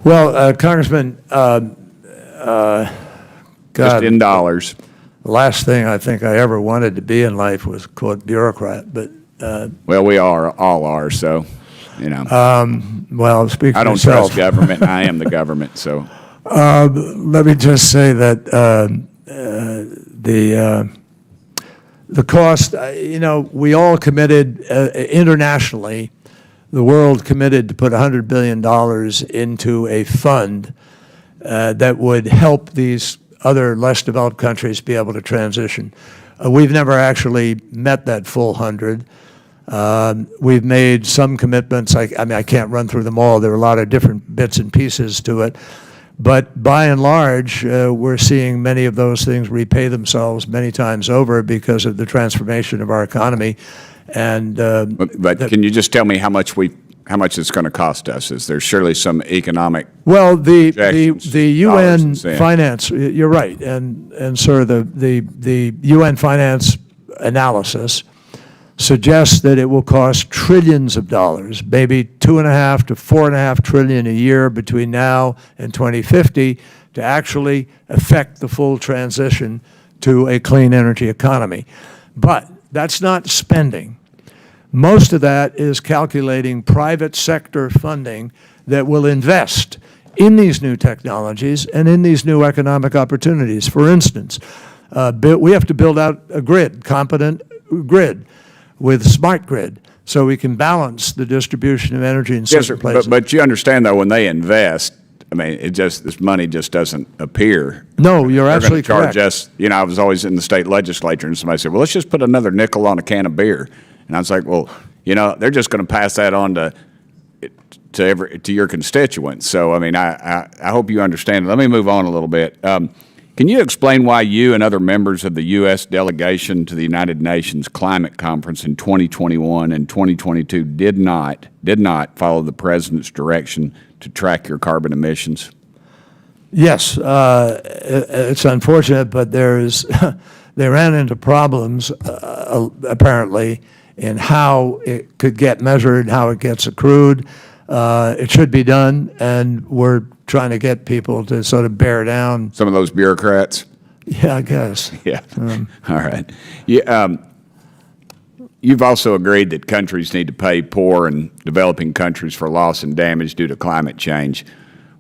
Well, Congressman, Just in dollars. the last thing I think I ever wanted to be in life was, quote, bureaucrat. But, Well, we all are, so, you know. well, speak for I don't yourself. trust government, and I am the government, so. Let me just say that the cost, we all committed internationally, the world committed to put $100 billion into a fund that would help these other less developed countries be able to transition. We've never actually met that full 100. We've made some commitments. I mean, I can't run through them all. There are a lot of different bits and pieces to it. But by and large, we're seeing many of those things repay themselves many times over because of the transformation of our economy. And But can you just tell me how much it's going to cost us? Is there surely some economic? well, the projections, UN dollars and cents? finance, you're right, and sir, the UN finance analysis suggests that it will cost trillions of dollars, maybe 2.5 to 4.5 trillion a year between now and 2050 to actually affect the full transition to a clean energy economy. But that's not spending. Most of that is calculating private sector funding that will invest in these new technologies and in these new economic opportunities. For instance, we have to build out a grid, competent grid, with smart grid, so we can balance the distribution of energy in certain places. But you understand, though, when they invest, I mean, this money just doesn't appear. No, you're They're absolutely going to charge correct. us. I was always in the state legislature, and somebody said, well, let's just put another nickel on a can of beer. And I was like, well, they're just going to pass that on to your constituents. So, I mean, I hope you understand. Let me move on a little bit. Can you explain why you and other members of the U.S. delegation to the United Nations Climate Conference in 2021 and 2022 did not follow the president's direction to track your carbon emissions? Yes, it's unfortunate, but they ran into problems, apparently, in how it could get measured, how it gets accrued. It should be done, and we're trying to get people to sort of bear down. Some of those bureaucrats? Yeah, I guess. Yeah. All right. You've also agreed that countries need to pay poor and developing countries for loss and damage due to climate change.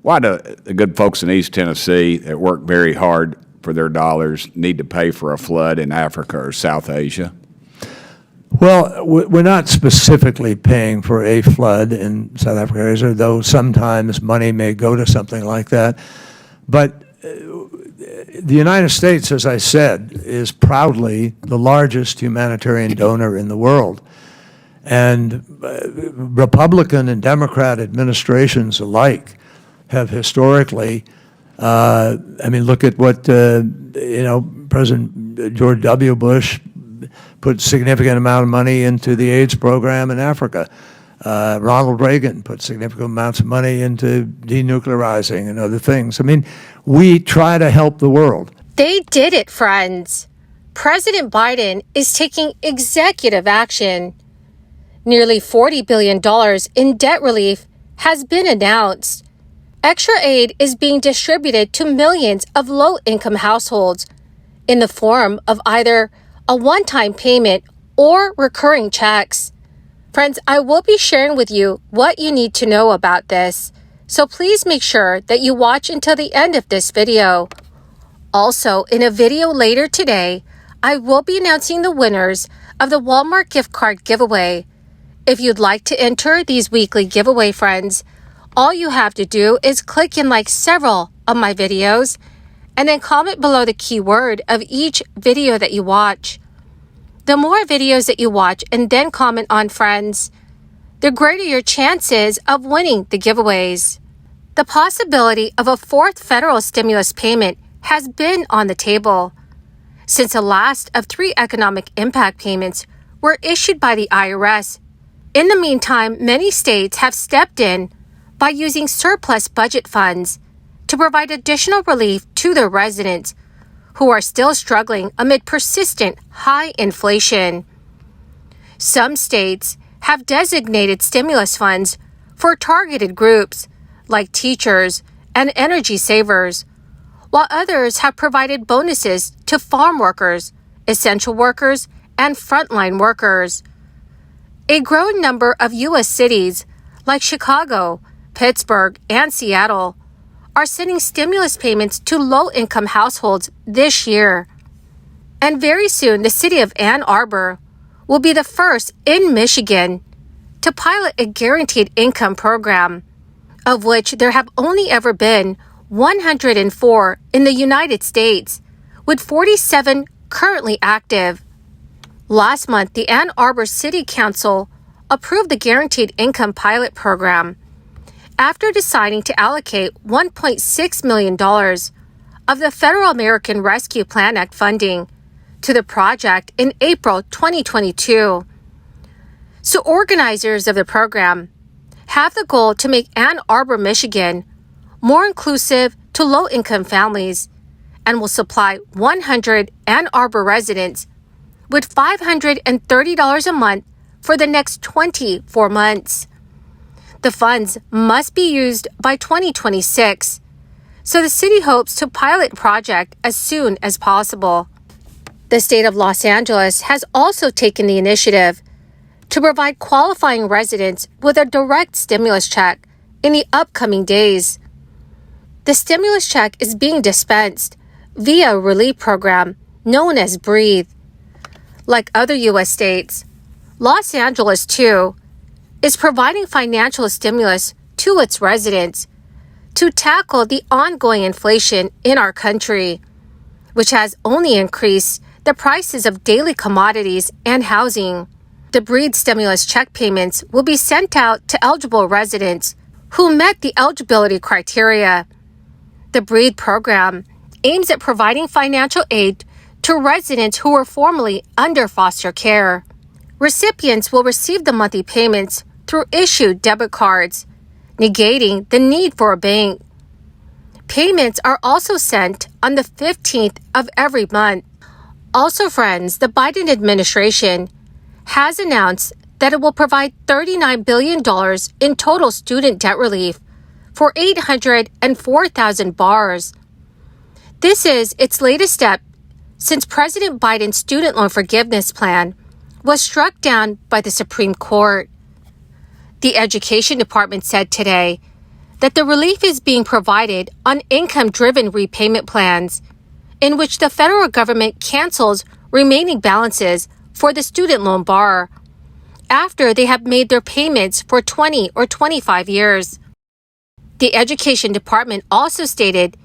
Why do the good folks in East Tennessee that work very hard for their dollars need to pay for a flood in Africa or South Asia? Well, we're not specifically paying for a flood in South Africa, though sometimes money may go to something like that. But the United States, as I said, is proudly the largest humanitarian donor in the world. And Republican and Democrat administrations alike have historically, look at what, President George W. Bush put significant amount of money into the AIDS program in Africa. Ronald Reagan put significant amounts of money into denuclearizing and other things. I mean, we try to help the world. They did it, friends. President Biden is taking executive action. Nearly $40 billion in debt relief has been announced. Extra aid is being distributed to millions of low-income households in the form of either a one-time payment or recurring checks. Friends, I will be sharing with you what you need to know about this, so please make sure that you watch until the end of this video. Also, in a video later today, I will be announcing the winners of the Walmart gift card giveaway. If you'd like to enter these weekly giveaway, friends, all you have to do is click and like several of my videos and then comment below the keyword of each video that you watch. The more videos that you watch and then comment on, friends, the greater your chances of winning the giveaways. The possibility of a fourth federal stimulus payment has been on the table, since the last of 3 economic impact payments were issued by the IRS. In the meantime, many states have stepped in by using surplus budget funds to provide additional relief to their residents who are still struggling amid persistent high inflation. Some states have designated stimulus funds for targeted groups like teachers and energy savers, while others have provided bonuses to farm workers, essential workers, and frontline workers. A growing number of U.S. cities, like Chicago, Pittsburgh, and Seattle, are sending stimulus payments to low-income households this year. And very soon, the city of Ann Arbor will be the first in Michigan to pilot a guaranteed income program, of which there have only ever been 104 in the United States, with 47 currently active. Last month, the Ann Arbor City Council approved the Guaranteed Income Pilot Program after deciding to allocate $1.6 million of the Federal American Rescue Plan Act funding to the project in April 2022. So organizers of the program have the goal to make Ann Arbor, Michigan more inclusive to low-income families and will supply 100 Ann Arbor residents with $530 a month for the next 24 months. The funds must be used by 2026, so the city hopes to pilot the project as soon as possible. The state of Los Angeles has also taken the initiative to provide qualifying residents with a direct stimulus check in the upcoming days. The stimulus check is being dispensed via a relief program known as Breathe. Like other U.S. states, Los Angeles, too, is providing financial stimulus to its residents to tackle the ongoing inflation in our country, which has only increased the prices of daily commodities and housing. The Breathe stimulus check payments will be sent out to eligible residents who met the eligibility criteria. The Breathe program aims at providing financial aid to residents who were formerly under foster care. Recipients will receive the monthly payments through issued debit cards, negating the need for a bank. Payments are also sent on the 15th of every month. Also, friends, the Biden administration has announced that it will provide $39 billion in total student debt relief for 804,000 borrowers. This is its latest step since President Biden's student loan forgiveness plan was struck down by the Supreme Court. The Education Department said today that the relief is being provided on income-driven repayment plans, in which the federal government cancels remaining balances for the student loan borrower after they have made their payments for 20 or 25 years. The Education Department also stated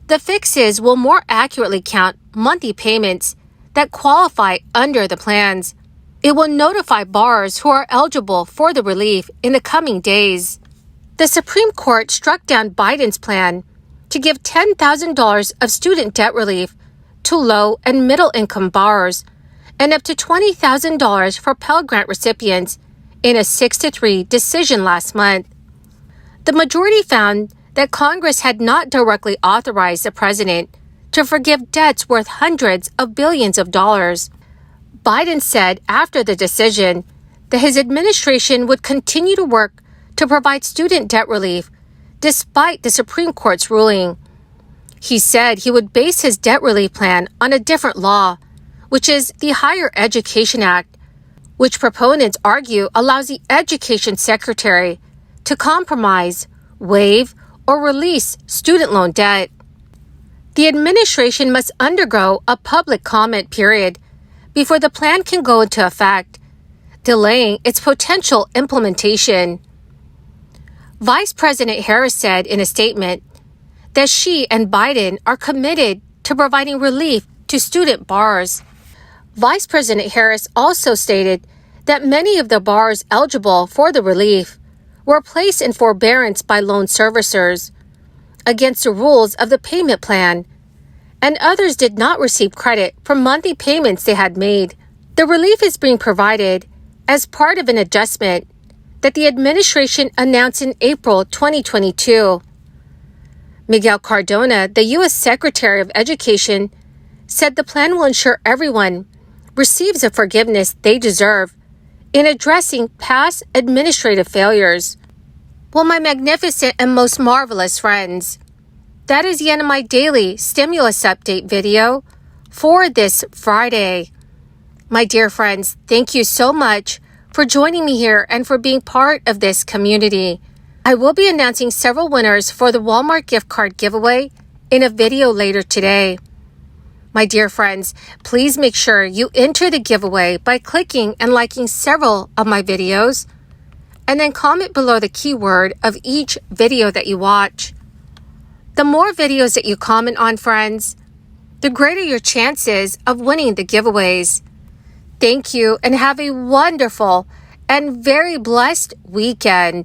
the fixes will more accurately count monthly payments that qualify under the plans. It will notify borrowers who are eligible for the relief in the coming days. The Supreme Court struck down Biden's plan to give $10,000 of student debt relief to low and middle-income borrowers and up to $20,000 for Pell Grant recipients in a 6-3 decision last month. The majority found that Congress had not directly authorized the president to forgive debts worth hundreds of billions of dollars. Biden said after the decision that his administration would continue to work to provide student debt relief despite the Supreme Court's ruling. He said he would base his debt relief plan on a different law, which is the Higher Education Act, which proponents argue allows the Education Secretary to compromise, waive, or release student loan debt. The administration must undergo a public comment period before the plan can go into effect, delaying its potential implementation. Vice President Harris said in a statement that she and Biden are committed to providing relief to student borrowers. Vice President Harris also stated that many of the borrowers eligible for the relief were placed in forbearance by loan servicers against the rules of the payment plan, and others did not receive credit for monthly payments they had made. The relief is being provided as part of an adjustment that the administration announced in April 2022. Miguel Cardona, the U.S. Secretary of Education, said the plan will ensure everyone receives the forgiveness they deserve in addressing past administrative failures. Well, my magnificent and most marvelous friends, that is the end of my daily stimulus update video for this Friday. My dear friends, thank you so much for joining me here and for being part of this community. I will be announcing several winners for the Walmart gift card giveaway in a video later today. My dear friends, please make sure you enter the giveaway by clicking and liking several of my videos, and then comment below the keyword of each video that you watch. The more videos that you comment on, friends, the greater your chances of winning the giveaways. Thank you and have a wonderful and very blessed weekend.